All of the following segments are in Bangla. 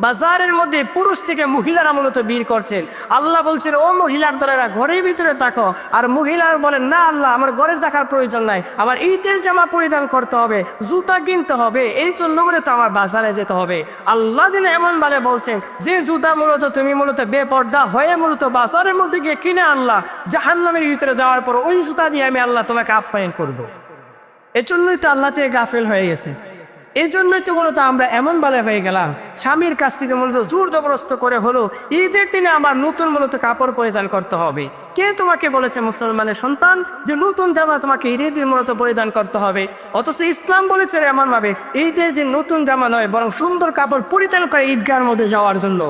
বাজারের মধ্যে পুরুষ থেকে মহিলারা মূলত ভিড় করছেন। আল্লাহ বলছেন, ও মহিলার দ্বারা ঘরের ভিতরে থাকো। আর মহিলার বলেন, না আল্লাহ, আমার ঘরের থাকার প্রয়োজন নাই, আমার ঈদের জামা পরিধান করতে হবে, জুতা কিনতে হবে, এই জন্য করে তো আমার বাজারে যেতে হবে। আল্লাহ দিন এমন ভাবে বলছেন, যে জুতা মূলত তুমি মূলত বেপর্দা হয়ে মূলত বাজারের মধ্যে গিয়ে কিনে আনলা, জাহান্নামের ভিতরে যাওয়ার পর ওই জুতা দিয়ে আমি আল্লাহ তোমাকে আপ্যায়ন করবো। এজন্যই তো আল্লাহ থেকে গাফেল হয়ে গেছে। এই জন্যই তো মূলত আমরা এমন ভালো হয়ে গেলাম, স্বামীর কাছ থেকে মূলত জোর জবরদস্ত করে হলো ঈদের দিনে আমার নতুন মূলত কাপড় পরিধান করতে হবে। কে তোমাকে বলেছে মুসলমানের সন্তান যে নতুন জামা তোমাকে ঈদের দিন মূলত পরিধান করতে হবে? অথচ ইসলাম বলেছে এমন ভাবে ঈদের দিন নতুন জামা নয়, বরং সুন্দর কাপড় পরিধান করে ঈদগাহের মধ্যে যাওয়ার জন্য।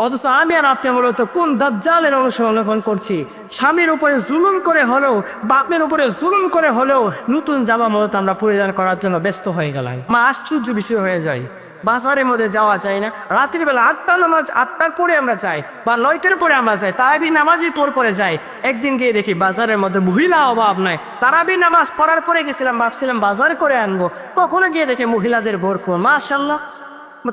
অথচ আমি আর আপনি মূলত কোন দাজ্জালের অনুসরণ করছি? স্বামীর উপরে জুলুম করে হলেও, বাপের উপরে জুলুম করে হলেও নতুন জামা মূলত আমরা পরিধান করার জন্য ব্যস্ত হয়ে গেলাম। আশ্চর্য বিষয় হয়ে যায়, বাজারের মধ্যে যাওয়া যায় না। রাত্রিবেলা 8টার পরে আমরা যাই, বা 9টার পরে আমরা যাই, তারাবি নামাজের পরে যাই। একদিন গিয়ে দেখি বাজারের মধ্যে মহিলা অভাব নাই। তারাবি নামাজ পড়ার পরে গেছিলাম, ভাবছিলাম বাজার করে আনবো, কখনো গিয়ে দেখি মহিলাদের ভরপুর। মাশাআল্লাহ,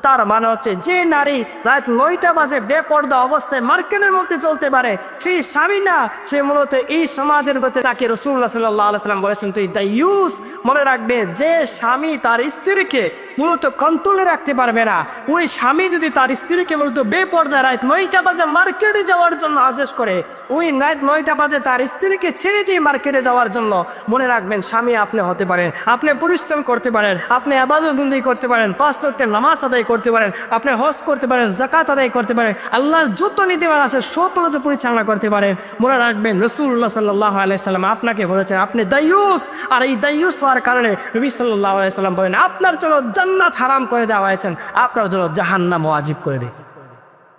তার মানে হচ্ছে যে নারী রাত 9টা বাজে বেপর্দা অবস্থায় মার্কেটের মধ্যে চলতে পারে, সেই স্বামী না, সে মূলত এই সমাজের গতি। তাকে রাসূলুল্লাহ সাল্লাল্লাহু আলাইহি সাল্লাম বলেছেন, তুই দায়ুস। মনে রাখবে, যে স্বামী তার স্ত্রীকে মূলত কন্ট্রোলে রাখতে পারবে না, ওই স্বামী যদি তার স্ত্রীকে মূলত বেপর্দা রাত 9টা বাজে মার্কেটে যাওয়ার জন্য আদেশ করে, ওই রাত 9টা বাজে তার স্ত্রীকে ছেড়ে দিয়ে মার্কেটে যাওয়ার জন্য, মনে রাখবেন স্বামী আপনি হতে পারেন, আপনি পরিশ্রম করতে পারেন, আপনি ইবাদত বন্দেগী করতে পারেন, 5 ওয়াক্তের নামাজ আদায় করতে পারেন, আপনি হজ করতে পারেন, যাকাত আদায় করতে পারেন, আল্লাহর যত নীতিমালা আছে সব মূলত পরিচালনা করতে পারেন। মনে রাখবেন রাসূলুল্লাহ সাল্লাল্লাহু আলাইহি সাল্লাম আপনাকে বলেছেন আপনি দায়ুস। আর এই দায়ুস হওয়ার কারণে নবী সাল্লাল্লাহু আলাইহি সাল্লাম বলেন, আপনার জন্য জান্নাত হারাম করে দেওয়া হয়েছে, আপনার জন্য জাহান্নাম ওয়াজিব করে দিয়েছে।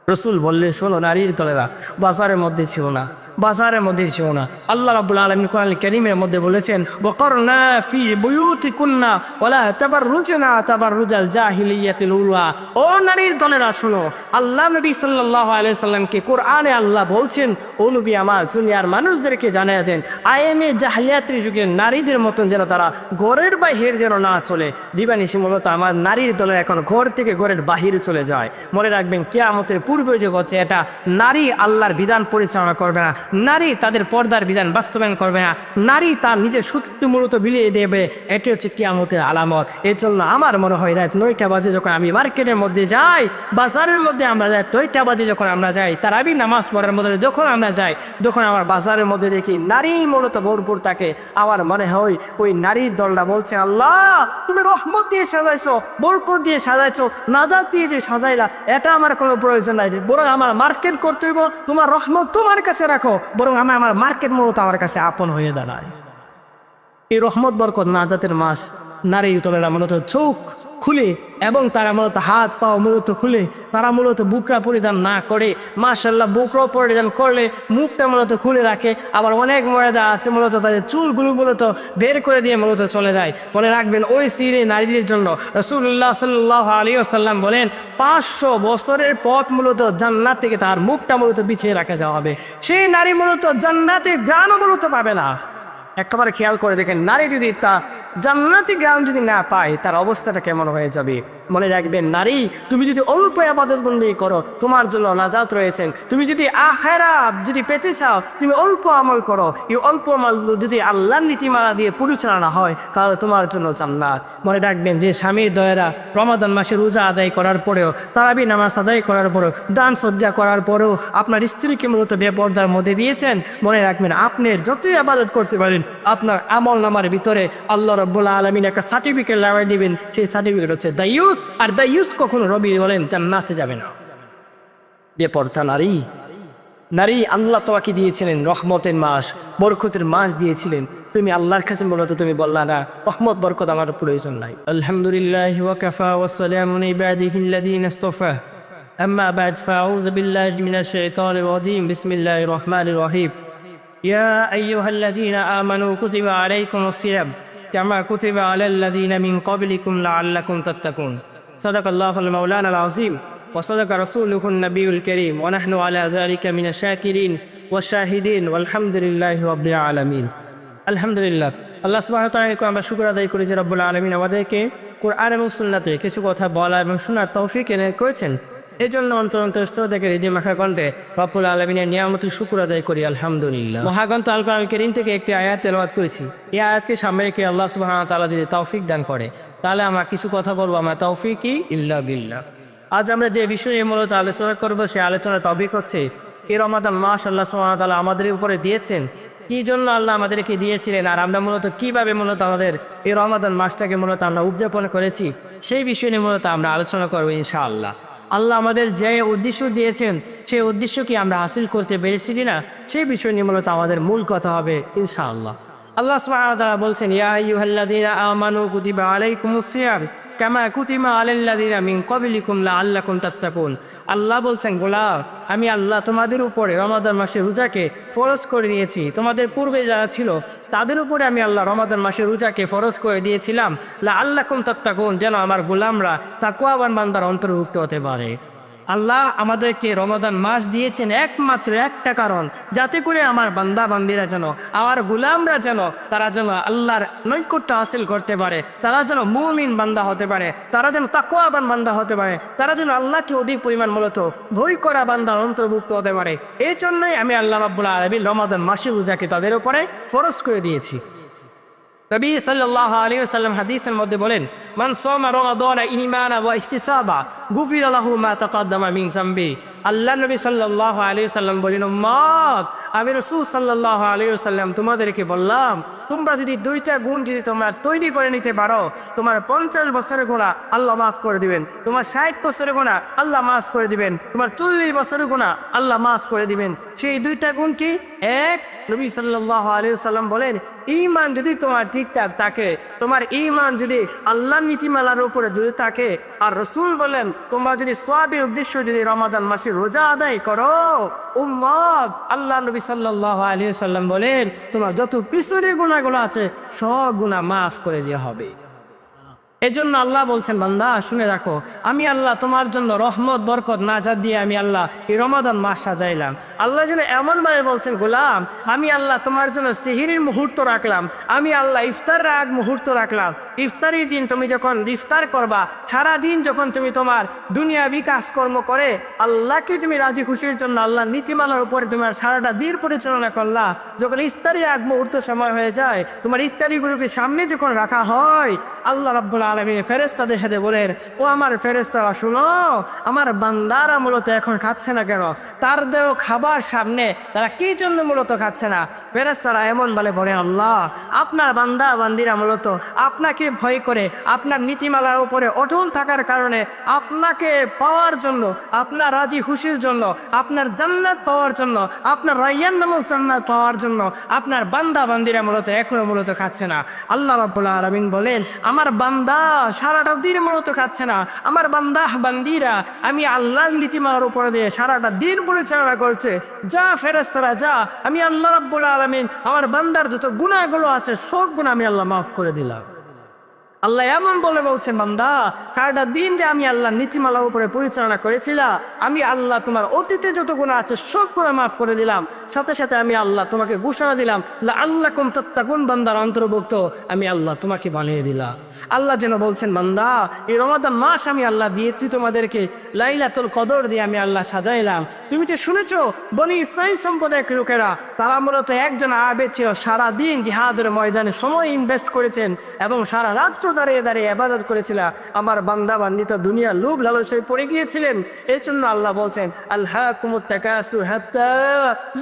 রসুল বললেন, শোনো নারীর দলেরা বাজারের মধ্যে ছিল না, বাজারের মধ্যে ছিল না। আল্লাহ রাব্বুল আলামিন কোরআন কারীমের মধ্যে বলেছেন, ওয়াকারনা ফি বুয়ুতিকুন্না ওয়ালা তাবাররুজনা তাবাররুজাল জাহিলিয়াতিল উলা। ও নারীর দলেরা শোনো, আল্লাহ নবী সাল্লাল্লাহু আলাইহি সাল্লামকে কোরআনে আল্লাহ বলছেন, ও নবী আমার দুনিয়ার মানুষদেরকে জানিয়ে দেন, আইএমএ জাহিলিয়াতের যুগে নারীদের মতন যেন তারা ঘরের বাহির যেন না চলে। দিবানিশি মূলত আমার নারীর দলে এখন ঘর থেকে ঘরের বাহিরে চলে যায়। মনে রাখবেন, কিয়ামতের পূর্বে যে হচ্ছে এটা, নারী আল্লাহর বিধান পরিচালনা করবে না, নারী তাদের পর্দার বিধান বাস্তবায়ন করবে না, নারী তার নিজের সত্য মূলত বিলিয়ে দেবে। এটি হচ্ছে কিয়ামতের আলামত। এই জন্য আমার মনে হয় রাত 9টা বাজে যখন আমি মার্কেটের মধ্যে যাই, বাজারের মধ্যে আমরা যাই, 9টা বাজে যখন আমরা যাই, তারাবি নামাজ পড়ার মধ্যে যখন আমরা যাই, তখন আমার বাজারের মধ্যে দেখি নারী মূলত ভরপুর থাকে। আমার মনে হয় ওই নারীর দলটা বলছে, আল্লাহ তুমি রহমত দিয়ে সাজাইছো, বরকত দিয়ে সাজাইছো, নাজাত দিয়ে যে সাজাইলা, এটা আমার কোনো প্রয়োজন নাই, বরং আমার মার্কেট করতে হইব, তোমার রহমত তোমার কাছে রাখো, বরং আমার মার্কেট মূলত আমার কাছে আপন হয়ে দাঁড়ায়। এই রহমত বরকত নাজাতের মাস, নারীর দলেরা মূলত চোখ খুলে এবং তারা মূলত হাত পাও মূলত খুলে, তারা মূলত বুকরা পরিধান না করে, মাশাআল্লাহ বুকরা পরিধান করলে মুখটা মূলত খুলে রাখে। আবার অনেক মহিলা আছে মূলত তাদের চুলগুলো মূলত বের করে দিয়ে মূলত চলে যায়। মনে রাখবেন, ওই সিঁড়ি নারীদের জন্য রাসূলুল্লাহ সাল্লাল্লাহু আলাইহি ওয়াসাল্লাম বলেন, 500 বছরের পথ মূলত জান্নাত থেকে তার মুখটা মূলত পিছিয়ে রাখা যাওয়া হবে। সেই নারী মূলত জান্নাতে গানও মূলত পাবে না। একেবারে খেয়াল করে দেখেন, নারী যদি তা জান্নাতি জ্ঞান যদি না পায়, তার অবস্থাটা কেমন হয়ে যাবে। মনে রাখবেন, নারী তুমি যদি অল্প ইবাদত বন্দেগী করো, তোমার জন্য নাজাত রয়েছেন। তুমি যদি আখিরাত যদি পেতে চাও, তুমি অল্প আমল করো, এই অল্প আমল যদি আল্লাহর নীতিমালা দিয়ে পরিচালনা হয়, তাহলে তোমার জন্য জান্নাত। মনে রাখবেন, যে স্বামীর দয়েরা রমাদান মাসে রোজা আদায় করার পরেও, তারাবি নামাজ আদায় করার পরেও, দান সজ্জা করার পরেও আপনার স্ত্রীকে মূলত বেপর্দার মধ্যে দিয়েছেন, মনে রাখবেন আপনি যতই ইবাদত করতে পারেন, আপনার আমল নামার ভিতরে আল্লাহ রাব্বুল আলামিন একটা সার্টিফিকেট লাগাই দিবেন। সেই সার্টিফিকেট হচ্ছে দায়ুস। আর দায়ুস কখনো রবি বলেন জান্নাতে যাবে না। বেপর্দা নারী, নারী আল্লাহ তোমাকে দিয়েছিলেন রহমতের মাস, বরকতের মাস দিয়েছিলেন। তুমি আল্লাহর কাছে বলতো, তুমি বললা না রহমত বরকত আমার প্রয়োজন নাই। আলহামদুলিল্লাহ ওয়া কাফা ওয়া সালামুন ইবাদিহিল্লাযীনা ইসতাফা, আম্মা বা'দ, ফাআউযু বিল্লাহি মিনাশ শাইতানির রাজীম, বিসমিল্লাহির রহমানির রহিম। يا أيها الذين آمنوا كتب عليكم الصيام كما كتب على الذين من قبلكم لعلكم تتقون. صدق الله المولانا العظيم وصدق رسوله النبي الكريم ونحن على ذلك من الشاكرين والشاهدين والحمد لله رب العالمين. الحمد لله. আল্লাহ সুবহানাহু ওয়া তাআলাকে আমরা শুকর আদায় করি যে রব্বুল আলামিন আমাদেরকে কোরআন এবং সুন্নাতে কিছু কথা বলা এবং শোনার তৌফিক এনে করেছেন। এই জন্য অন্তর থেকে হৃদয় মাখা কণ্ঠে রব্বুল আলামিনের নিয়ামতের শুকর আদায় করি আলহামদুলিল্লাহ। মহাগ্রন্থ আল কোরআন কারীম থেকে একটি আয়াত তেলাওয়াত করেছি। এই আয়াতকে সামনে রেখে আল্লাহ সুবহানাহু ওয়া তাআলা যদি তৌফিক দান করে তাহলে আমরা কিছু কথা বলবো, আমরা তৌফিকই ইল্লা বিল্লাহ। আজ আমরা যে বিষয় নিয়ে মূলত আলোচনা করবো সে আলোচনার টপিক হচ্ছে এই রমাদান মাস আল্লাহ সুবহানাহু ওয়া তাআলা আমাদের উপরে দিয়েছেন, কি জন্য আল্লাহ আমাদেরকে দিয়েছিলেন, আর আমরা মূলত কিভাবে মূলত আমাদের এই রমাদান মাসটাকে মূলত আমরা উদযাপন করেছি সেই বিষয় নিয়ে মূলত আমরা আলোচনা করবো ইনশাআল্লাহ। আল্লাহ আমাদের যে উদ্দেশ্য দিয়েছেন সেই উদ্দেশ্য কি আমরা হাসিল করতে পেরেছি কিনা সেই বিষয় নিয়ে মূলত আমাদের মূল কথা হবে ইনশাআল্লাহ। আল্লাহ সুবহানাহু ওয়া তাআলা বলছেন, ইয়া আইয়ুহাল্লাযীনা আমানু কুতিবা আলাইকুমুস সিয়াম কামা কুতিবা আলাল্লাযীনা মিন ক্বাবলিকুম লাআল্লাকুম তাত্তাকুন। আল্লাহ বলছেন, গোলাম আমি আল্লাহ তোমাদের উপরে রমাদান মাসের রোজাকে ফরজ করে দিয়েছি, তোমাদের পূর্বে যারা ছিল তাদের উপরে আমি আল্লাহ রমাদান মাসের রোজাকে ফরজ করে দিয়েছিলাম লাআল্লাকুম তাত্তাকুন, যেন আমার গোলামরা তাকওয়াবান বান্দার অন্তর্ভুক্ত হতে পারে। আল্লাহ আমাদেরকে রমাদান মাস দিয়েছেন একমাত্র একটা কারণ, যাতে করে আমার বান্দা বান্দিরা যেন, আমার গোলামরা যেন, তারা যেন আল্লাহর নৈকট্য হাসিল করতে পারে, তারা যেন মুমিন বান্দা হতে পারে, তারা যেন তাকওয়াবান বান্দা হতে পারে, তারা যেন আল্লাহকে অধিক পরিমাণ মূলত ভয় করা বান্দার অন্তর্ভুক্ত হতে পারে। এই জন্যই আমি আল্লাহ রাব্বুল আলামিন রমাদান মাসের রোজাকে তাদের উপরে ফরজ করে দিয়েছি। নবী সাল্লাল্লাহু আলাইহি ওয়াসাল্লাম হাদিসের মধ্যে বলেন, মান সামা রমাদান ঈমানান ওয়া ইহতিসাবা গুফিরা লাহু মা তাকাদ্দামা মিন যামবি। আল্লাহ নবী সাল্লাল্লাহু আলাইহি ওয়াসাল্লাম বলেন, উম্মত আমি রাসূল সাল্লাল্লাহু আলাইহি ওয়াসাল্লাম তোমাদেরকে বললাম, তোমরা যদি দুইটা গুণ যদি তোমরা তৈরি করে নিতে পারো, তোমার 50 বছরের গুনাহ আল্লাহ মাফ করে দিবেন, তোমার 60 বছরের গুনাহ আল্লাহ মাফ করে দিবেন, তোমার 40 বছরের গুনাহ আল্লাহ মাফ করে দিবেন। সেই দুইটা গুণ কি? এক, নবী সাল্লাল্লাহু আলাইহি ওয়াসাল্লাম বলেন, ঈমান যদি তোমার ঠিকঠাক থাকে, তোমার ঈমান যদি আল্লাহর নীতিমালার উপরে যদি থাকে, আর রাসূল বলেন তোমরা যদি সওয়াবের উদ্দেশ্য যদি রমাদান মাসে রোজা আদায় করো, উম্মত আল্লাহ নবী সাল্লাল্লাহু আলাইহি ওয়াসাল্লাম বলেন তোমার যত পিছনের গুনাহগুলো আছে সব গুনাহ মাফ করে দেওয়া হবে। এজন্য আল্লাহ বলছেন, বান্দা শুনে রাখো, আমি আল্লাহ তোমার জন্য রহমত বরকত নাজাত দিয়ে আমি আল্লাহ এই রমাদান মাস সাজাইলাম। আল্লাহ যেন এমনভাবে বলছেন, গোলাম আমি আল্লাহ তোমার জন্য সেহরির মুহূর্ত রাখলাম, আমি আল্লাহ ইফতারের আগ মুহূর্ত রাখলাম। ইফতারের দিন তুমি যখন ইফতার করবা, সারাদিন যখন তুমি তোমার দুনিয়াবি কাজকর্ম করে আল্লাহকে তুমি রাজি খুশির জন্য আল্লাহর নীতিমালার উপরে তোমার সারাটা দিন পরিচালনা করলা, যখন ইফতারি আগ মুহূর্ত সময় হয়ে যায়, তোমার ইফতারিগুলোকে সামনে যখন রাখা হয়, আল্লাহ রাব্বুল আলামিন ফেরেশতাদের সাথে বলেন, ও আমার ফেরেশতারা শুনো, আমার বান্দারা মূলত এখন খাচ্ছে না কেন? তার দেও খাবার সামনে, তারা কি জন্য মূলত খাচ্ছে না? ফেরেশতারা এমন বলে, আল্লাহ আপনার বান্দা বান্দিরা মূলত আপনাকে ভয় করে, আপনার নীতিমালার উপরে অটল থাকার কারণে, আপনাকে পাওয়ার জন্য, আপনার রাজি খুশির জন্য, আপনার জান্নাত পাওয়ার জন্য, আপনার রায়্যান নামক জান্নাত পাওয়ার জন্য আপনার বান্দা বান্দিরা মূলত এখনো মূলত খাচ্ছে না। আল্লাহ রাব্বুল আলামিন বলেন, আমার বান্দা সারাটা দিন মূলত খাচ্ছে না, আমার বান্দা বান্দিরা আমি আল্লাহর নীতিমালার উপরে দিয়ে সারাটা দিন পরিচালনা করছে। যা ফেরেশতারা যা, আমি আল্লাহ রাব্বুল আলামিন আমার বান্দার যত গুনাহগুলো আছে সব গুনাহ আমি আল্লাহ মাফ করে দিলাম। আল্লাহ এমন বলছেন, বান্দা সারাটা দিন যে আমি আল্লাহর নীতিমালার উপরে পরিচালনা করেছিলাম, আমি আল্লাহ তোমার অতীতে যত গুনাহ আছে সব গুনাহ মাফ করে দিলাম। সাথে সাথে আমি আল্লাহ তোমাকে ঘোষণা দিলাম, লাআল্লাকুম তাত্তাকুন, বান্দার অন্তর্ভুক্ত আমি আল্লাহ তোমাকে বানিয়ে দিলাম। আল্লাহ যেন বলছেন, বান্দা এই রমাদান মাস আমি আল্লাহ দিয়েছি তোমাদেরকে, লাইলাতুল কদর দিয়ে আমি আল্লাহ সাজাইলাম। তুমি তো শুনেছো বনি ইসরাইল সম্প্রদায়ের লোকেরা তারা মূলত একজন আবেদ ছিল, সারাদিন জিহাদের ময়দানে সময় ইনভেস্ট করেছেন এবং সারা রাত্র দাঁড়িয়ে দাঁড়িয়ে ইবাদত করেছিল। আমার বান্দা বান্দি তো দুনিয়ার লোভ লালসায় পড়ে গিয়েছিলেন। এই জন্য আল্লাহ বলছেন, আলহাকুমুত তাকাসুর হাত্তা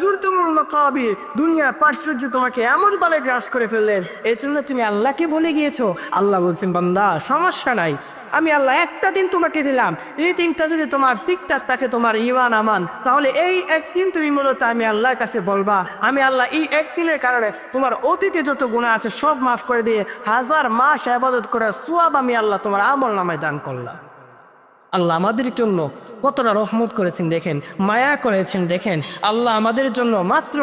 যুরতুমুল মাকাবির, দুনিয়া প্রাচুর্য তোমাকে এমন ভাবে গ্রাস করে ফেললেন, এই জন্য তুমি আল্লাহকে ভুলে গিয়েছো। আল্লাহ বলছেন, বান্দা সমস্যা নাই, আমি আল্লাহ একটা দিন তোমাকে দিলাম, এই দিনটা যদি তোমার ঠিকঠাক থাকে, তোমার ঈমান আমান, তাহলে এই একদিন তুমি মূলত আমি আল্লাহর কাছে বলবা, আমি আল্লাহ এই একদিনের কারণে তোমার অতীতে যত গুনাহ আছে সব মাফ করে দিয়ে 1000 মাস ইবাদত করার সওয়াব আমি আল্লাহ তোমার আমল নামায় দান করলাম। আল্লাহ আমাদের জন্য কতটা রহমত করেছেন দেখেন, মায়া করেছেন দেখেন। আল্লাহ আমাদের জন্য মাত্র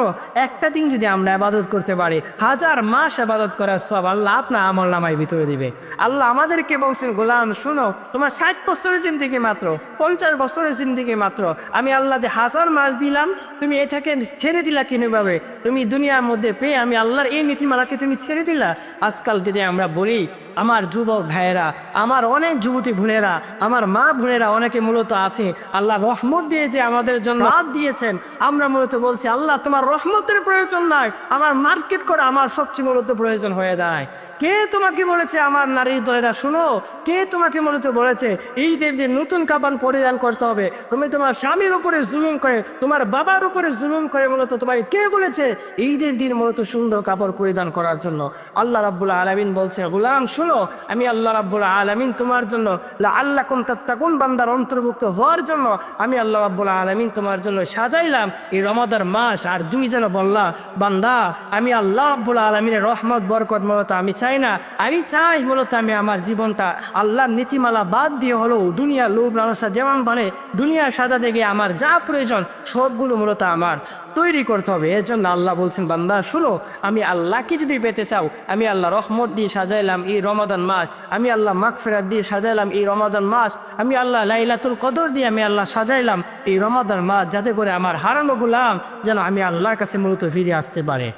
একটা দিন যদি আমরা ইবাদত করতে পারি, 1000 মাস ইবাদত করার সওয়াব আল্লাহ আপনার আমল নামায় ভিতরে দিবে। আল্লাহ আমাদেরকে বলছেন, গোলাম শুনো, তোমার 60 বছরের জিন্দেগি মাত্র, 50 বছরের জিন্দেগি মাত্র, আমি আল্লাহ যে 1000 মাস দিলাম, তুমি এটাকে ছেড়ে দিলা কিভাবে? তুমি দুনিয়ার মধ্যে পেয়ে আমি আল্লাহর এই নীতিমালাকে তুমি ছেড়ে দিলা। আজকাল যদি আমরা বলি, আমার যুবক ভাইয়েরা, আমার অনেক যুবতী বোনেরা, আমার মা বোনেরা অনেকে মূলত আছে আছে, আল্লাহ রহমত দিয়ে যে আমাদের জন্য রাত দিয়েছেন, আমরা মূলত বলছি আল্লাহ তোমার রহমতের প্রয়োজন নাই, আমার মার্কেট করা আমার সবচেয়ে মূলত প্রয়োজন হয়ে যায়। কে তোমাকে বলেছে আমার নারী দলেরা শুনো, কে তোমাকে মূলত বলেছে ঈদের যে নতুন কাপড় পরিধান করতে হবে? তুমি তোমার স্বামীর উপরে জুলুম করে, তোমার বাবার উপরে জুলুম করে মূলত তোমাকে কে বলেছে ঈদের দিন মূলত সুন্দর কাপড় পরিধান করার জন্য? আল্লাহ রাব্বুল আলামিন বলছে, গোলাম শুনো, আমি আল্লাহ রাব্বুল আলামিন তোমার জন্য লাআল্লাকুম তাত্তাকুন বান্দার অন্তর্ভুক্ত হওয়ার জন্য আমি আল্লাহ রাব্বুল আলামিন তোমার জন্য সাজাইলাম এই রমাদান মাস। আর তুমি যেন বললা বান্দা আমি আল্লাহ রাব্বুল আলামিনের রহমত বরকত মূলত আমি চাই না, আমি চাই মূলত আমি আমার জীবনটা আল্লাহর নীতিমালা বাদ দিয়ে হলো দুনিয়া লোভ লালসা যেমন বলে দুনিয়া সাজাতে গিয়ে আমার যা প্রয়োজন সবগুলো মূলত আমার তৈরি করতে হবে। এর জন্য আল্লাহ বলছেন বান্দা শুনো, আমি আল্লাহকে যদি পেতে চাও আমি আল্লাহ রহমত দিয়ে সাজাইলাম এই রমাদান মাস, আমি আল্লাহ মাগফিরাত দিয়ে সাজাইলাম এই রমাদান মাস, আমি আল্লাহ লাইলাতুল কদর দিয়ে আমি আল্লাহ সাজাইলাম এই রমাদান মাস, যাতে করে আমার হারানো গোলাম যেন আমি আল্লাহর কাছে মূলত ফিরে আসতে পারে।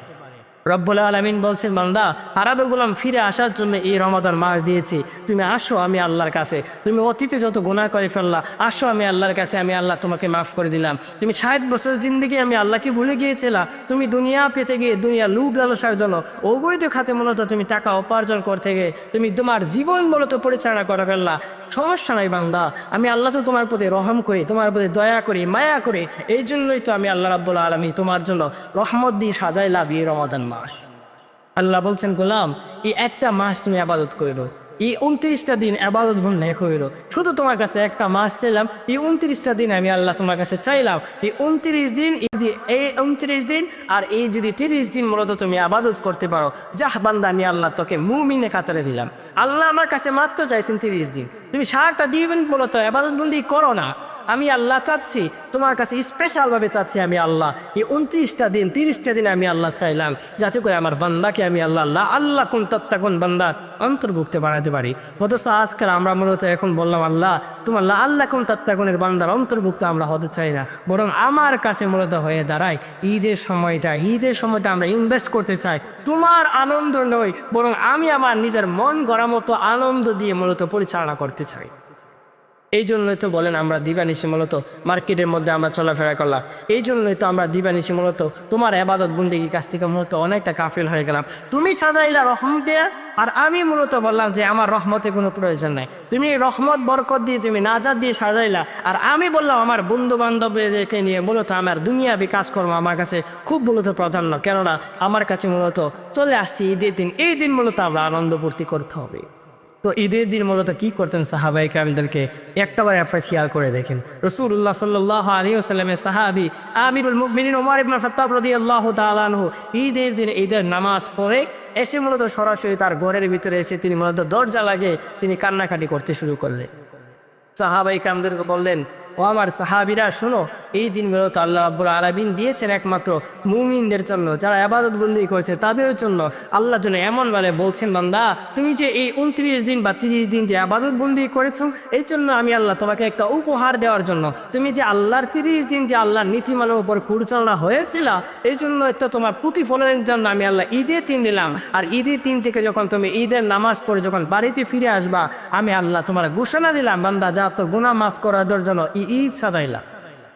রব্বুল আলামিন বলছেন বান্দা হারানো গোলাম ফিরে আসার জন্য এই রমাদান মাস দিয়েছি, তুমি আসো আমি আল্লাহর কাছে, তুমি অতীতে যত গুনাহ করে ফেললা আসো আমি আল্লাহর কাছে, আমি আল্লাহ তোমাকে মাফ করে দিলাম। তুমি 60 বছরের জিন্দেগি আমি আল্লাহকে ভুলে গিয়েছিলা, তুমি দুনিয়া পেতে গিয়ে দুনিয়া লুভ লালসার জন্য অবৈধ খাতে মূলত তুমি টাকা উপার্জন করতে গিয়ে তুমি তোমার জীবন মূলত পরিচালনা করে ফেললা। সমস্যা নাই বান্দা, আমি আল্লাহ তো তোমার প্রতি রহম করি, তোমার প্রতি দয়া করি, মায়া করি, এই জন্যই তো আমি আল্লাহ রাব্বুল আলামিন তোমার জন্য রহমত দিয়ে সাজাইলাম এই রমাদান মাস। আল্লাহ বলছেন গোলাম এই একটা মাস তুমি ইবাদত করো, এই 29টা দিন ইবাদত বন্ধ করো, শুধু তোমার কাছে একটা মাস চাইলাম, এই 29টা দিন আমি আল্লাহ তোমার কাছে চাইলাম, এই 29 দিন এই 29 দিন আর এই যদি 30 দিন মূলত তুমি ইবাদত করতে পারো, যাহ বান্দা আমি আল্লাহ তোকে মুমিনে খাতারে দিলাম। আল্লাহ আমার কাছে মাত্র চাইছেন 30 দিন, তুমি সারাটা দিন মূলত ইবাদত বন্দি করো না, আমি আল্লাহ চাচ্ছি তোমার কাছে স্পেশালভাবে চাচ্ছি আমি আল্লাহ এই 29টা দিন 30টা দিন আমি আল্লাহ চাইলাম যাতে করে আমার বান্দাকে আমি আল্লাহ কোন তাত্তাকুন বান্দার অন্তর্ভুক্ত বানাতে পারি। অথচ আজকাল আমরা মূলত এখন বললাম আল্লাহ তোমার আল্লাহ কোন তাত্তাকুনের বান্দার অন্তর্ভুক্ত আমরা হতে চাই না, বরং আমার কাছে মূলত হয়ে দাঁড়ায় ঈদের সময়টা আমরা ইনভেস্ট করতে চাই তোমার আনন্দ নয়, বরং আমি আমার নিজের মন গড়া মতো আনন্দ দিয়ে মূলত পরিচালনা করতে চাই। এই জন্যই তো বলেন আমরা দিবানিশি মূলত মার্কেটের মধ্যে আমরা চলাফেরা করলাম, এই জন্যই তো আমরা দিবানিশি মূলত তোমার ইবাদত বন্দেগীর কাছ থেকে মূলত অনেকটা কাফিল হয়ে গেলাম। তুমি সাজাইলা রহমত দিয়ে আর আমি মূলত বললাম যে আমার রহমতে কোনো প্রয়োজন নাই, তুমি রহমত বরকত দিয়ে তুমি নাজাত দিয়ে সাজাইলা আর আমি বললাম আমার বন্ধু বান্ধবদেরকে নিয়ে মূলত আমার দুনিয়াবি কাজকর্ম আমার কাছে খুব মূলত প্রাধান্য, কেননা আমার কাছে মূলত চলে আসছে ঈদের দিন, এই দিন মূলত আমরা আনন্দ পূর্তি করতে হবে। তো ঈদের দিন মূলত কি করতেন সাহাবায়ে কেরামদেরকে একটাবার আপনার খেয়াল করে দেখেন। রাসূলুল্লাহ সাল্লাল্লাহু আলাইহি ওয়াসাল্লামের সাহাবী আমিরুল মুমিনিন ওমর ইবনে খাত্তাব রাদিয়াল্লাহু তাআলা আনহু ঈদের দিন ঈদের নামাজ পড়ে এসে মূলত সরাসরি তার ঘরের ভিতরে এসে তিনি মূলত দরজা লাগিয়ে তিনি কান্নাকাটি করতে শুরু করলেন। সাহাবায়ে কেরামদেরকে বললেন ও আমার সাহাবীরা শোনো, এই দিন মূলত আল্লাহ রাব্বুল আলামিন দিয়েছেন একমাত্র মুমিনদের জন্য, যারা ইবাদত বন্দি করেছে তাদের জন্য। আল্লাহ যেন এমন বলে বলছেন বান্দা তুমি যে এই 29 দিন বা 30 দিন যে ইবাদত বন্দি করেছো এই জন্য আমি আল্লাহ তোমাকে একটা উপহার দেওয়ার জন্য, তুমি যে আল্লাহর 30 দিন যে আল্লাহর নীতিমালার উপর পরিচালনা হয়েছিল এই জন্য একটা তোমার প্রতিফলনের জন্য আমি আল্লাহ ঈদের দিন দিলাম। আর ঈদের দিন থেকে যখন তুমি ঈদের নামাজ পড়ে যখন বাড়িতে ফিরে আসবা আমি আল্লাহ তোমার ঘোষণা দিলাম বান্দা যা তো গুনাহ মাফ করার জন্য ঈদ সাজাইলা।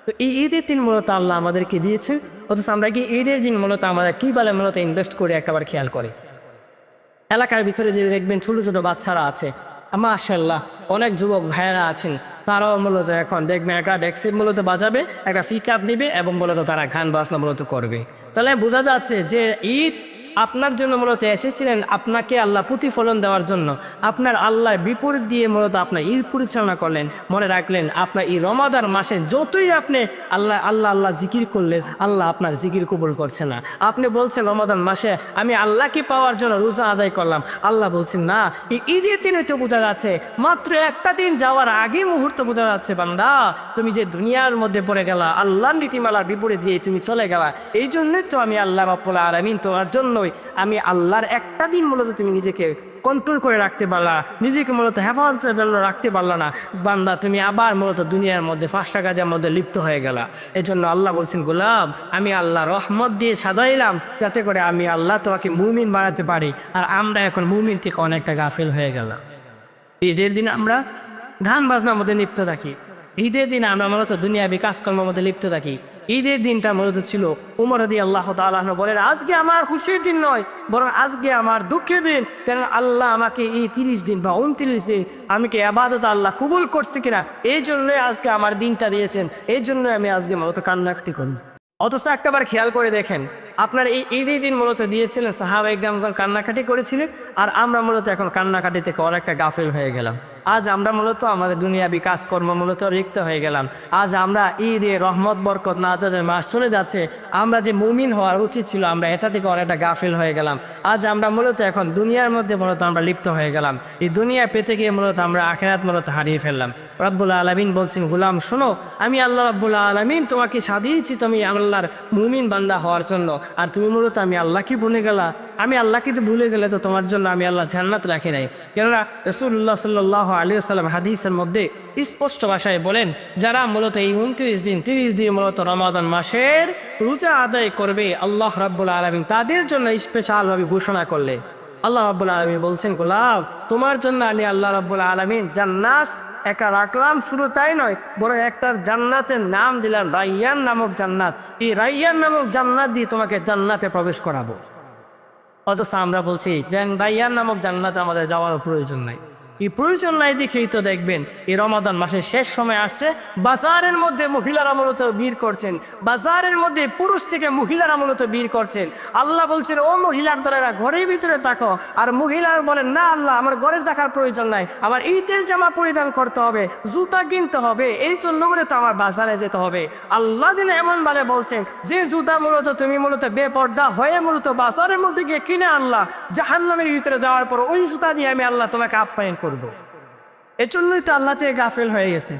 তো এই ঈদের দিন মূলত আল্লাহ আমাদেরকে দিয়েছে, অথচ আমরা কি ঈদের দিন মূলত আমরা কী বলে মূলত ইনভেস্ট করে একবার খেয়াল করি। এলাকার ভিতরে যে দেখবেন ছোটো ছোটো বাচ্চারা আছে, মাশাআল্লাহ অনেক যুবক ভাইয়েরা আছেন, তারাও মূলত এখন দেখবেন একটা ডেক্সিপ মূলত বাজাবে, একটা পিকআপ নেবে এবং মূলত তারা গান বাজনা মূলত করবে। তাহলে বোঝা যাচ্ছে যে ঈদ আপনার জন্য মূলত এসেছিলেন আপনাকে আল্লাহ প্রতিফলন দেওয়ার জন্য, আপনার আল্লাহর বিপরীত দিয়ে মূলত আপনার ঈদ পরিচালনা করলেন। মনে রাখলেন আপনার এই রমাদান মাসে যতই আপনি আল্লাহ জিকির করলেন আল্লাহ আপনার জিকির কবুল করছে না। আপনি বলছেন রমাদান মাসে আমি আল্লাহকে পাওয়ার জন্য রোজা আদায় করলাম, আল্লাহ বলছেন না, এই ঈদের দিনে তো বোঝা যাচ্ছে মাত্র একটা দিন যাওয়ার আগে মুহূর্ত বোঝা যাচ্ছে বান্দা তুমি যে দুনিয়ার মধ্যে পড়ে গেলা, আল্লাহর নীতিমালার বিপরীত দিয়ে তুমি চলে গেলা। এই জন্যই তো আমি আল্লাহ রাব্বুল আলামিন তোমার জন্য আমি আল্লাহর একটা দিন মূলত তুমি নিজেকে কন্ট্রোল করে রাখতে পারলা, নিজেকে মূলত হেফাজতে রাখতে পারলা না বান্দা, তুমি আবার মূলত দুনিয়ার মধ্যে ফাঁসা কাজের মধ্যে লিপ্ত হয়ে গেলা। এই জন্য আল্লাহ বলছেন গোলাম আমি আল্লাহ রহমত দিয়ে সাজাইলাম যাতে করে আমি আল্লাহ তোমাকে মুমিন বানাতে পারি। আর আমরা এখন মুমিন থেকে অনেকটা গাফিল হয়ে গেলাম। ঈদের দিন আমরা গান বাজনার মধ্যে লিপ্ত থাকি, ঈদের দিন আমরা মূলত দুনিয়াবি কাজকর্মের মধ্যে লিপ্ত থাকি। ঈদের দিনটা মূলত ছিল উমর রাদিয়াল্লাহু তাআলা আনহু বলেন, আজকে আমার খুশির দিন নয়, বরং আজকে আমার দুঃখের দিন। কারণ আল্লাহ আমাকে এই 30 দিন বা 29 দিন আমি কি ইবাদত আল্লাহ কবুল করছে কিনা, এই জন্যই আজকে আমার দিনটা দিয়েছেন, এই জন্য আমি আজকে মূলত কান্নাকাটি করি। অথচ একটাবার খেয়াল করে দেখেন, আপনার এই ঈদের দিন মূলত দিয়েছিলেন, সাহাবা একদম কান্নাকাটি করেছিলেন, আর আমরা মূলত এখন কান্নাকাটি থেকে অনেকটা গাফিল হয়ে গেলাম। আজ আমরা মূলত আমাদের দুনিয়াবি কাজকর্ম মূলত রিক্ত হয়ে গেলাম। আজ আমরা ঈদে রহমত বরকত নাজাতের মাস চলে যাচ্ছে, আমরা যে মুমিন হওয়ার উচিত ছিল আমরা এটা থেকে অনেকটা গাফিল হয়ে গেলাম। আজ আমরা মূলত এখন দুনিয়ার মধ্যে মূলত আমরা লিপ্ত হয়ে গেলাম। এই দুনিয়া পেতে গিয়ে মূলত আমরা আখিরাত মূলত হারিয়ে ফেললাম। রব্বুল আলামিন বলছেন, গোলাম শোনো, আমি আল্লাহ রব্বুল আলামিন তোমাকে সাজিয়েছি তুমি আল্লাহর মুমিন বান্দা হওয়ার জন্য, আর তুমি মূলত আমি আল্লাহকে ভুলে গেলা। আমি আল্লাহকে তো ভুলে গেলে তো তোমার জন্য আমি আল্লাহ জান্নাত রাখি নাই। কেননা রাসূলুল্লাহ সাল্লাল্লাহু আলাইহি ওয়াসাল্লাম হাদিসের মধ্যে স্পষ্ট ভাষায় বলেন, যারা মূলত এই 29 দিন 30 দিন মূলত রমাদান মাসের রোজা আদায় করবে, আল্লাহ রাব্বুল আলামিন তাদের জন্য স্পেশালভাবে ঘোষণা করলে। আল্লাহ রাব্বুল আলামিন বলছেন, গোলাম তোমার জন্য আমি আল্লাহ রাব্বুল আলামিন জান্নাত একা রাখলাম, শুধু তাই নয়, বড় একটা জান্নাতের নাম দিলাম রাইয়ান নামক জান্নাত। এই রাইয়ান নামক জান্নাত দিয়ে তোমাকে জান্নাতে প্রবেশ করাবো। অথচ আমরা বলছি যে রাইয়ান নামক জান্নাতে আমাদের যাওয়ার প্রয়োজন নাই। এই প্রয়োজন নাই দেখেই তো দেখবেন এই রমাদান মাসের শেষ সময় আসছে, বাজারের মধ্যে মহিলারা মূলত ভিড় করছেন, বাজারের মধ্যে পুরুষ থেকে মহিলারা মূলত ভিড় করছেন। আল্লাহ বলছেন, ও মহিলার দ্বারা ঘরের ভিতরে থাকো, আর মহিলারা বলেন, না আল্লাহ আমার ঘরের থাকার প্রয়োজন নাই, আমার ঈদের জামা পরিধান করতে হবে, জুতা কিনতে হবে, এই জন্য করে তো আমার বাজারে যেতে হবে। আল্লাহ দিন এমন ভাবে বলছেন যে জুতা মূলত তুমি মূলত বেপর্দা হয়ে মূলত বাজারের মধ্যে গিয়ে কিনে আনলা, জাহান্নামের ভিতরে যাওয়ার পর ওই জুতা দিয়ে আমি আল্লাহ তোমাকে আপ্যায়ন করবো। এর জন্যই তো আল্লাহ থেকে গাফেল হয়ে গেছে।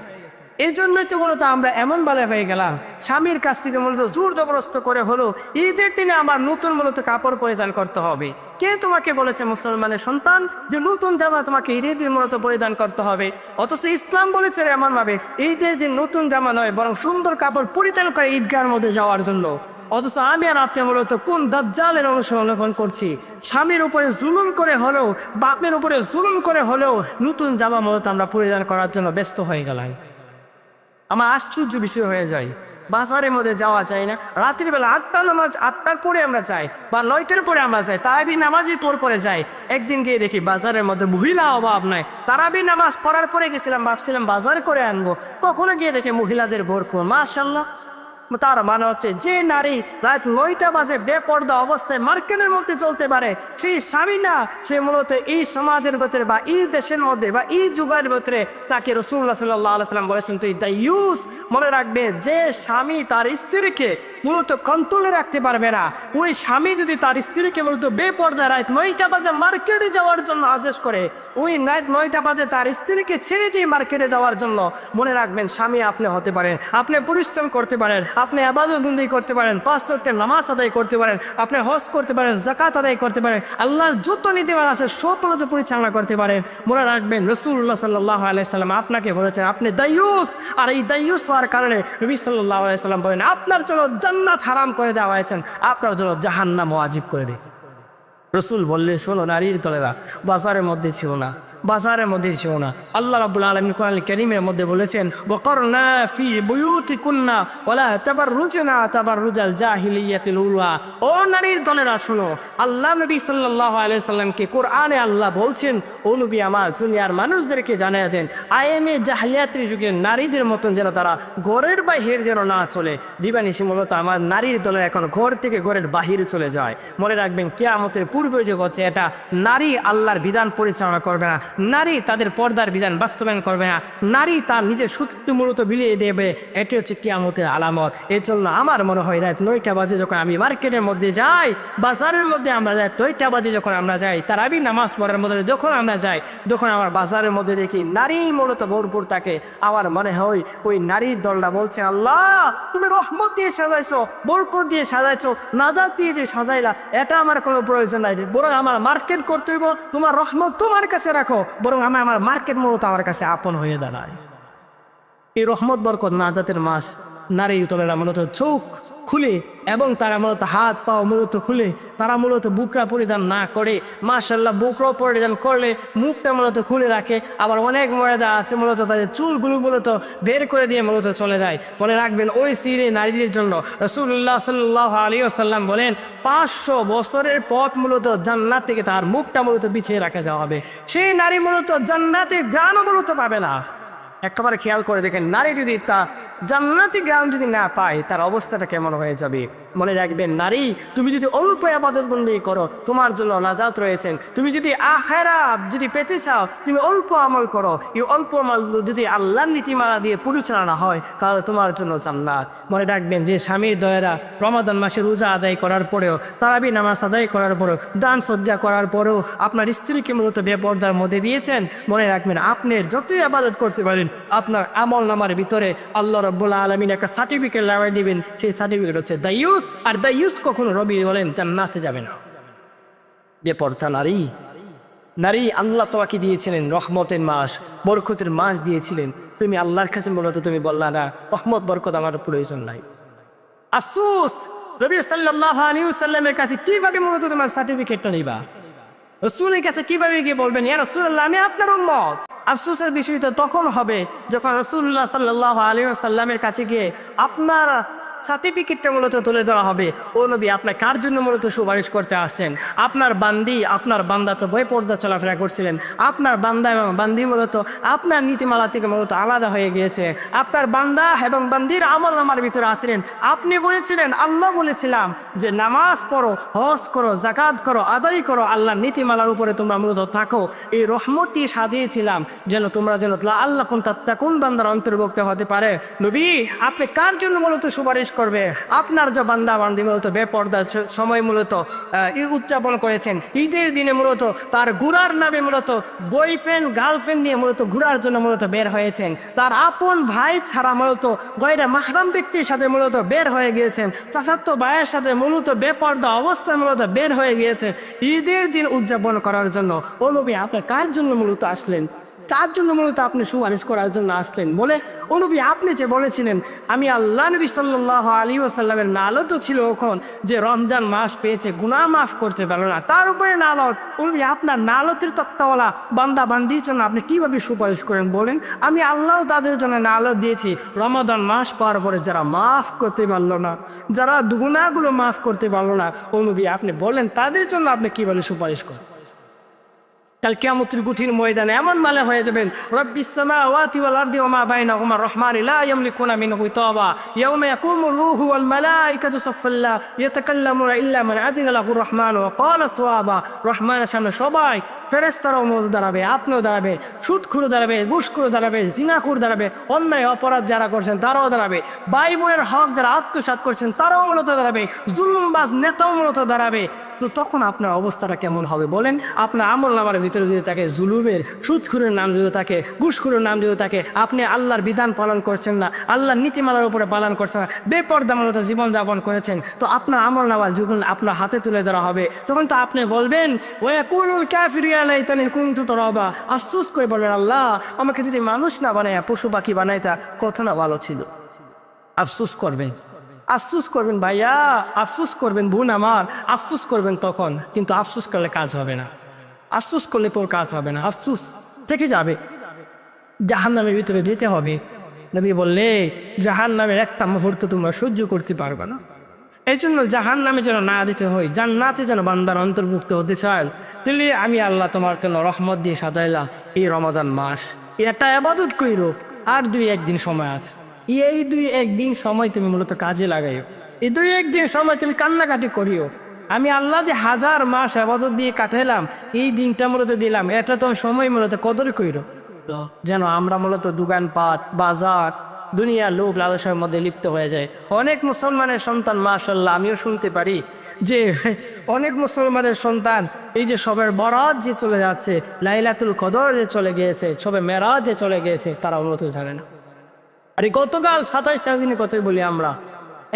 এই জন্যই তো মূলত আমরা এমন ভালো হয়ে গেলাম, স্বামীর কাছ থেকে মূলত জোর জবরদস্ত করে হলো ঈদের দিনে আমার নতুন মূলত কাপড় পরিধান করতে হবে। কে তোমাকে বলেছে মুসলমানের সন্তান যে নতুন জামা তোমাকে ঈদের দিন মূলত পরিধান করতে হবে? অথচ ইসলাম বলেছে এমন ভাবে ঈদের দিন নতুন জামা নয়, বরং সুন্দর কাপড় পরিধান করে ঈদগাহের মধ্যে যাওয়ার জন্য। অথচ আমি আর আপনি মূলত কোন দাজ্জালের অনুসরণ করছি? স্বামীর উপরে জুলুম করে হলেও, বাপের উপরে জুলুম করে হলেও নতুন জামা মূলত আমরা পরিধান করার জন্য ব্যস্ত হয়ে গেলাম। আমার আশ্চর্য বিষয় হয়ে যায়, বাজারের মধ্যে যাওয়া যায় না, রাত্রির বেলা 8টার পরে আমরা যাই বা 9টার পরে আমরা যাই, তারাবি নামাজই তোর করে যাই। একদিন গিয়ে দেখি বাজারের মধ্যে মহিলা অভাব নাই, তারাবি নামাজ পড়ার পরে গেছিলাম, ভাবছিলাম বাজার করে আনবো, কখনো গিয়ে দেখি মহিলাদের ভরপুর, মাশাআল্লাহ। তার মানে হচ্ছে যে নারী রাত 9টা বাজে বেপর্দা অবস্থায় মার্কেটের মধ্যে চলতে পারে, সেই স্বামী না, সে মূলত এই সমাজের ভিতরে বা এই দেশের মধ্যে বা এই যুগের ভিতরে তাকে রাসূলুল্লাহ সাল্লাল্লাহু আলাইহি ওয়াসাল্লাম বলেছেন তুই দায়ুস। মনে রাখবে, যে স্বামী তার স্ত্রীকে মূলত কন্ট্রোলে রাখতে পারবে না, ওই স্বামী যদি তার স্ত্রীকে মূলত বেপর্দা রাত 9টা বাজে মার্কেটে যাওয়ার জন্য আদেশ করে, ওই রাত 9টা বাজে তার স্ত্রীকে ছেড়ে দিয়ে মার্কেটে যাওয়ার জন্য, মনে রাখবেন স্বামী আপনি হতে পারেন, আপনি পরিশ্রম করতে পারেন, আপনি ইবাদত বন্দেগী করতে পারেন, 5 ওয়াক্তের নামাজ আদায় করতে পারেন, আপনি হজ করতে পারেন, যাকাত আদায় করতে পারেন, আল্লাহর যত নীতিমালা আছে সব মূলত পরিচালনা করতে পারেন। মনে রাখবেন রাসূলুল্লাহ সাল্লাল্লাহু আলাইহি সাল্লাম আপনাকে বলেছেন আপনি দায়ুস, আর এই দায়ুস হওয়ার কারণে নবী সাল্লাল্লাহু আলাইহি সাল্লাম বলেন আপনার জন্য জান্নাত হারাম করে দেওয়া হয়েছে, আপনার জন্য জাহান্নাম ওয়াজিব করে দিয়েছে। রসুল বললে শোনো, নারীর দলেরা বাজারের মধ্যে ছিল না, বাজারের মধ্যে ছিল না। আল্লাহ রাব্বুল আলামিন কোরআন কারীমের মধ্যে বলেছেন ওয়াকারনা ফি বুয়ুতিকুন্না ওয়ালা তাবাররুজনা তাবাররুজাল জাহিলিয়াতিল উলা। ও নারীর দলেরা শোনো, আল্লাহ নবী সাল্লাল্লাহু আলাইহি সাল্লামকে কোরআনে আল্লাহ বলছেন, ও নবী আমার দুনিয়ার মানুষদেরকে জানিয়ে দেন আইএমএ জাহিলিয়াতের যুগের নারীদের মতন যেন তারা ঘরের বাহির যেন না চলে। দিবানিশি মূলত আমার নারীর দলের এখন ঘর থেকে ঘরের বাহিরে চলে যায়। মনে রাখবেন কিয়ামতের পূর্বে যে হচ্ছে এটা, নারী আল্লাহর বিধান পরিচালনা করবে না, নারী তাদের পর্দার বিধান বাস্তবায়ন করবে না, নারী তার নিজের সত্যি মূলত বিলিয়ে দেবে, এটি হচ্ছে কিয়ামতের আলামত। এই জন্য আমার মনে হয় রাত 9টা বাজে যখন আমি মার্কেটের মধ্যে যাই, বাজারের মধ্যে আমরা যাই, 9টা বাজে যখন আমরা যাই, তারাবি নামাজ পড়ার মধ্যে যখন আমরা যাই, তখন আমার বাজারের মধ্যে দেখি নারী মূলত ভরপুর থাকে। আমার মনে হয় ওই নারীর দলটা বলছে আল্লাহ তুমি রহমত দিয়ে সাজাইছো, বরকত দিয়ে সাজাইছো, নাজাত দিয়ে যে সাজাইলা, এটা আমার কোনো প্রয়োজন নাই, বরং আমার মার্কেট করতে হইব, তোমার রহমত তোমার কাছে রাখো, বরং আমার মার্কেট মূলত আমার কাছে আপন হয়ে দাঁড়ায়। এই রহমত বরকত নাজাতের মাস নারী তলেরা মূলত চোখ খুলে এবং তারা মূলত হাত পাও মূলত খুলে তারা মূলত বুকরা পরিধান না করে, মাশাআল্লাহ বুকরা পরিধান করলে মুখটা মূলত খুলে রাখে। আবার অনেক মহিলা আছে মূলত তাদের চুলগুলো মূলত বের করে দিয়ে মূলত চলে যায়। মনে রাখবেন ওই সিঁড়ি নারীদের জন্য রাসূলুল্লাহ সাল্লাল্লাহু আলাইহি ওয়াসাল্লাম বলেন 500 বছরের পথ মূলত জান্নাত থেকে তার মুখটা মূলত বিছিয়ে রাখা যাওয়া হবে। সেই নারী মূলত জান্নাতে গানও মূলত পাবে না। একেবারে খেয়াল করে দেখেন, নারী যদি তা জান্নাতি গ্রাম যদি না পায় তার অবস্থাটা কেমন হয়ে যাবে। মনে রাখবেন নারী, তুমি যদি অল্প ইবাদত বন্দেগী করো তোমার জন্য নাজাত রয়েছেন। তুমি যদি আখিরাত যদি পেতে চাও তুমি অল্প আমল করো, এই অল্প আমল যদি আল্লাহর নীতিমালা দিয়ে পরিচালনা হয় তাহলে তোমার জন্য জান্নাত। মনে রাখবেন যে স্বামীর দয়েরা রমাদান মাসে রোজা আদায় করার পরেও, তারাবি নামাজ আদায় করার পরেও, দান সজ্জা করার পরেও আপনার স্ত্রীকে মূলত বেপরদার মধ্যে দিয়েছেন, মনে রাখবেন আপনি যতই ইবাদত করতে পারেন আপনার আমল নামার ভিতরে আল্লাহ রাব্বুল আলামিন একটা সার্টিফিকেট লাগাই দিবেন। সেই সার্টিফিকেট হচ্ছে দায়ুস। আর দায়ুস কখনো রবি বলেন জান্নাতে যাবে না। বেপরদা নারী, নারী আল্লাহ তোমাকে দিয়েছিলেন রহমতের মাস, বরকতের মাস দিয়েছিলেন। তুমি আল্লাহর কাছে মূলত তুমি বললা না রহমত বরকত আমার প্রয়োজন নাই। আফসোস, নবী সাল্লাল্লাহু আলাইহি ওয়াসাল্লামের কাছে কিভাবে মূলত তোমার সার্টিফিকেটটা নিবা? রাসূলের কাছে কিভাবে গিয়ে বলবেন ইয়া রাসূলুল্লাহ আমি আপনার উম্মত? আফসোসের বিষয় তো তখন হবে যখন রাসূলুল্লাহ সাল্লাল্লাহু আলাইহি ওয়াসাল্লামের কাছে গিয়ে আপনার সার্টিফিকেটটা মূলত তুলে দেওয়া হবে। ও নবী, আপনি কার জন্য মূলত সুপারিশ করতে আসছেন? আপনার বান্দি, আপনার বান্দা তো বেপরদা চলাফেরা করছিলেন। আপনার বান্দা এবং বান্দি মূলত আপনার নীতিমালা থেকে মূলত আলাদা হয়ে গিয়েছে। আপনার বান্দা এবং বান্দির আমল নামার ভিতরে আছিলেন। আপনি বলেছিলেন, আল্লাহ বলেছিলাম যে নামাজ পড়ো, হজ করো, যাকাত করো, আদায় করো, আল্লাহর নীতিমালার উপরে তোমরা মূলত থাকো। এই রহমতটি সাজিয়েছিলাম যেন তোমরা যেন আল্লাহ কোন বান্দার অন্তর্ভুক্ত হতে পারে। নবী, আপনি কার জন্য মূলত সুপারিশ করবে? আপনার যে বান্দা বান্দি মূলত বেপরদা সময় মূলত উদযাপন করেছেন, ঈদের দিনে মূলত তার ঘোরার নামে মূলত বয়ফ্রেন্ড গার্লফ্রেন্ড নিয়ে মূলত ঘোরার জন্য মূলত বের হয়েছেন, তার আপন ভাই ছাড়া মূলত গয়রা মাহরাম ব্যক্তির সাথে মূলত বের হয়ে গিয়েছেন, চাচাতো ভাইয়ের সাথে মূলত বেপরদা অবস্থায় মূলত বের হয়ে গিয়েছে ঈদের দিন উদযাপন করার জন্য। ও নবী, আপনি কার জন্য মূলত আসলেন? তার জন্য মূলত আপনি সুপারিশ করার জন্য আসলেন। বলে ও নবী, আপনি যে বলেছিলেন আমি আল্লাহ নবী সাল্লাল্লাহু আলাইহি ওয়াসাল্লামের নালত ছিল ওখন যে রমজান মাস পেয়েছে গুনাহ মাফ করতে পারলো না, তার উপরে নালত। ও নবী, আপনার নালতের তত্ত্বাওয়ালা বান্দা বান্দির জন্য আপনি কিভাবে সুপারিশ করেন বলেন? আমি আল্লাহ তাদের জন্য নালত দিয়েছি রমাদান মাস পাওয়ার পরে যারা মাফ করতে পারলো না, যারা গুনাহগুলো মাফ করতে পারলো না, ও নবী আপনি বলেন তাদের জন্য আপনি কিভাবে সুপারিশ করেন? কাল কিয়ামতের কঠিন ময়দানে এমন মালে হয়ে যাবেন, রব্বিস সামাওয়াতি ওয়াল আরদি ওয়া মা বাইনাহুমা রহমানি লা ইয়ামলিকুনা মিনহু ইতাবা ইয়াওমা ইয়াকুমুর রূহু ওয়াল মালাইকাতু সাফফান লা ইয়াতাকাল্লামুনা ইল্লা মান আযিনা লাহুর রহমান ওয়া ক্বালা সাওয়াবা। রহমানের সামনে সবাই ফেরেশতারাও মজুদ দাঁড়াবে, আপনিও দাঁড়াবে, সুদখোর দাঁড়াবে, ঘুষখোর দাঁড়াবে, জিনাখোর দাঁড়াবে, অন্যায় অপরাধ যারা করছেন তারাও দাঁড়াবে, ভাই বোনের হক যারা আত্মসাৎ করছেন তারাও মূলত দাঁড়াবে, জুলুমবাজ নেতাও মূলত দাঁড়াবে। তো তখন আপনার অবস্থাটা কেমন হবে বলেন? আপনার আমল নামার ভিতরে যদি থাকে জুলুমের, সুদখোরের নাম যদি থাকে, ঘুষখোরের নাম যদি থাকে, আপনি আল্লাহর বিধান পালন করছেন না, আল্লাহর নীতিমালার উপরে পালন করছেন না, বেপরদা মূলত জীবনযাপন করেছেন, তো আপনার আমল নামা যখন আপনার হাতে তুলে ধরা হবে তখন তো আপনি বলবেন ওয়াকুলুল কাফিরু ইয়া লাইতানি কুনতু তুরাবা। আফসোস করে বলবেন আল্লাহ আমাকে যদি মানুষ না বানায় পশু পাখি বানাইতা কত না ভালো ছিল। আফসোস করবেন, আফসোস করবেন ভাইয়া, আফসোস করবেন বোন আমার, আফসোস করবেন তখন, কিন্তু আফসোস করলে কাজ হবে না, আফসোস করলে পর কাজ হবে না, আফসোস থেকে যাবে, জাহান্নামের ভিতরে যেতে হবে। নবী বললে জাহান্নামের একটা মুহূর্ত তোমরা সহ্য করতে পারবে না, এই জন্য জাহান্নামে যেন না দিতে হয়, জান্নাতে যেন বান্দার অন্তর্ভুক্ত হতে চায়, তাহলে আমি আল্লাহ তোমার জন্য রহমত দিয়ে সাজাইলাম এই রমাদান মাস, এটা ইবাদত কইরো, আর 2-1 দিন সময় আছে, এই 2-1 দিন সময় তুমি মূলত কাজে লাগাইও, এই 2-1 দিন সময় তুমি কান্নাকাটি করিও। আমি আল্লাহ যে 1000 মাস ইবাদত দিয়ে কাটাইলাম, এই দিনটা মূলত দিলাম, এটা তুমি সময় মূলত কদর কইরো, যেন আমরা মূলত দোকানপাট বাজার দুনিয়া লোভ লালসার মধ্যে লিপ্ত হয়ে যায়। অনেক মুসলমানের সন্তান মাশাআল্লাহ আমিও শুনতে পারি যে অনেক মুসলমানের সন্তান এই যে সবের বরাত যে চলে যাচ্ছে, লাইলাতুল কদর যে চলে গিয়েছে, সবে মেরাজ যে চলে গিয়েছে, তারা মূলত জানে না। আরে গতকাল 27 তারিখে কথাই বলি, আমরা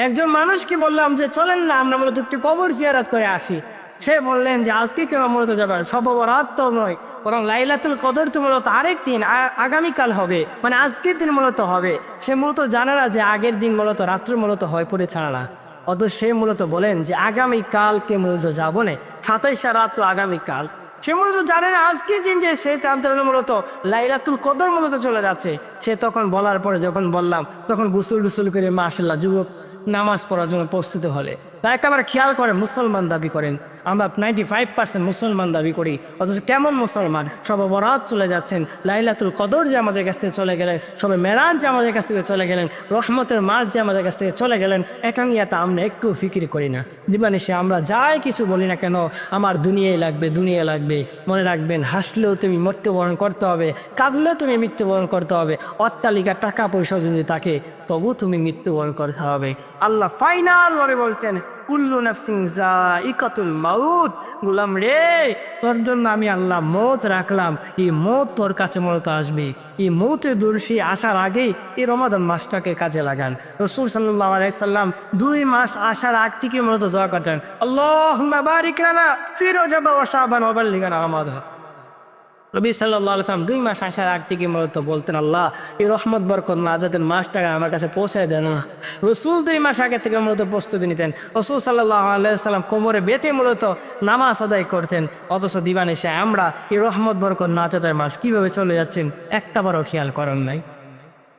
একজন মানুষকে বললাম যে চলেন না আমরা মূলত একটি কবর জিয়ারত করে আসি, সে বললেন যে আজকে কেউ মূলত যাবে, সব বরাত তো নয়, বরং লাইলাতুল কদর তো মূলত আরেক দিন, আগামীকাল হবে, মানে আজকের দিন মূলত হবে। সে মূলত জানে না যে আগের দিন মূলত রাত্রে মূলত হয় পড়ে ছাড়া না, অত সে মূলত বলেন যে আগামীকালকে মূলত যাবো না, 27 রাত্র আগামীকাল। সে মূলত জানে না আজকে দিন যে সে তার মূলত লাইলাতুল কদর মূলত চলে যাচ্ছে। সে তখন বলার পরে যখন বললাম তখন গুসুল করে মাশাআল্লাহ যুবক নামাজ পড়ার জন্য প্রস্তুত হলে তারা একেবারে খেয়াল করে মুসলমান দাবি করেন। আমরা 95% মুসলমান দাবি করি, অথচ কেমন মুসলমান? সবে বরাত চলে যাচ্ছেন, লাইলাতুল কদর যে আমাদের কাছ থেকে চলে গেলেন, সবে মেরাজ যে আমাদের কাছ থেকে চলে গেলেন, রহমতের মাস যে আমাদের কাছ থেকে চলে গেলেন, এটা নিয়ে তা আমরা একটু ফিকির করি না। জীবনে সে আমরা যাই কিছু বলি না কেন, আমার দুনিয়ায় লাগবে, দুনিয়া লাগবে। মনে রাখবেন, হাসলেও তুমি মৃত্যুবরণ করতে হবে, কাঁদলেও তুমি মৃত্যুবরণ করতে হবে। অট্টালিকা টাকা পয়সা যদি থাকে তবু তুমি মৃত্যুবরণ করতে হবে। আল্লাহ ফাইনাল ভাবে বলছেন, কুল্লু নাফসিন যায়িকাতুল মাউত। গোলাম রে, তোর জন্য আমি আল্লাহ মৌত রাখলাম। এই মৌত তোর কাছে মূলত আসবে। এই মৌতের দর্শী আসার আগেই এই রমাদান মাসটাকে কাজে লাগান। রাসূল সাল্লাল্লাহু আলাইহি সাল্লাম 2 মাস আসার আগ থেকে মূলত দোয়া করতেন, আল্লাহুম্মা বারিক লানা ফি রজব ওয়া শাবান ওয়া বাল্লিগনা রমাদান। নবী সাল্লাল্লাহু আলাইহি সাল্লাম 2 মাস আসার আগ থেকে মূলত বলতেন, আল্লাহ এই রহমত বরকত নাজাতের মাসটাকে আমার কাছে পৌঁছায় দেন না। রাসূল 2 মাস আগে থেকে মূলত প্রস্তুতি নিতেন। রাসূল সাল্লাল্লাহু আলাইহি সাল্লাম কোমরে বেঁধে মূলত নামাজ আদায় করতেন। অথচ দিবানিশে আমরা এই রহমত বরকত নাজাতের মাস কিভাবে চলে যাচ্ছেন একটাবারও খেয়াল করেন নাই।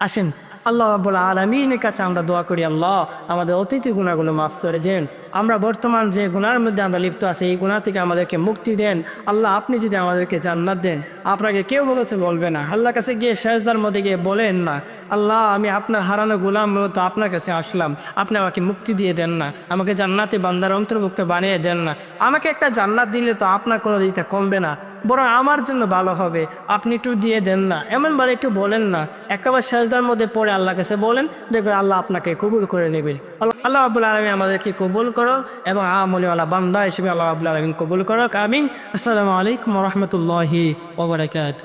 আসেন আল্লাহ রাব্বুল আলামিনের কাছে আমরা দোয়া করি, আল্লাহ আমাদের অতীত গুনাহগুলো মাফ করে দেন। আমরা বর্তমান যে গুনার মধ্যে আমরা লিপ্ত আছি এই গুনাহ থেকে আমাদেরকে মুক্তি দেন। আল্লাহ আপনি যদি আমাদেরকে জান্নাত দেন, আপনাকে কেউ বলেছে বলবে না। আল্লাহর কাছে গিয়ে সেজদার মধ্যে গিয়ে বলেন না, আল্লাহ আমি আপনার হারানো গোলাম মূলত আপনার কাছে আসলাম, আপনি আমাকে মুক্তি দিয়ে দেন না, আমাকে জান্নাতে বান্দার অন্তর্ভুক্ত বানিয়ে দেন না। আমাকে একটা জান্নাত দিলে তো আপনার কোনো দিতে কমবে না, বরং আমার জন্য ভালো হবে, আপনি একটু দিয়ে দেন না। এমনভাবে একটু বলেন না, একেবারে সেজদার মধ্যে পড়ে আল্লাহর কাছে বলেন, দেখবেন আল্লাহ আপনাকে কবুল করে নেবেন। আল্লাহ রাব্বুল আলামিন আমাদেরকে কবুল করো এবং আমলিওয়ালা বান্দা হিসেবে আল্লাহ রাব্বুল আলামিন কবুল করো। আমিন। আসসালামু আলাইকুম ওয়া রাহমাতুল্লাহি ওয়া বারাকাতুহু।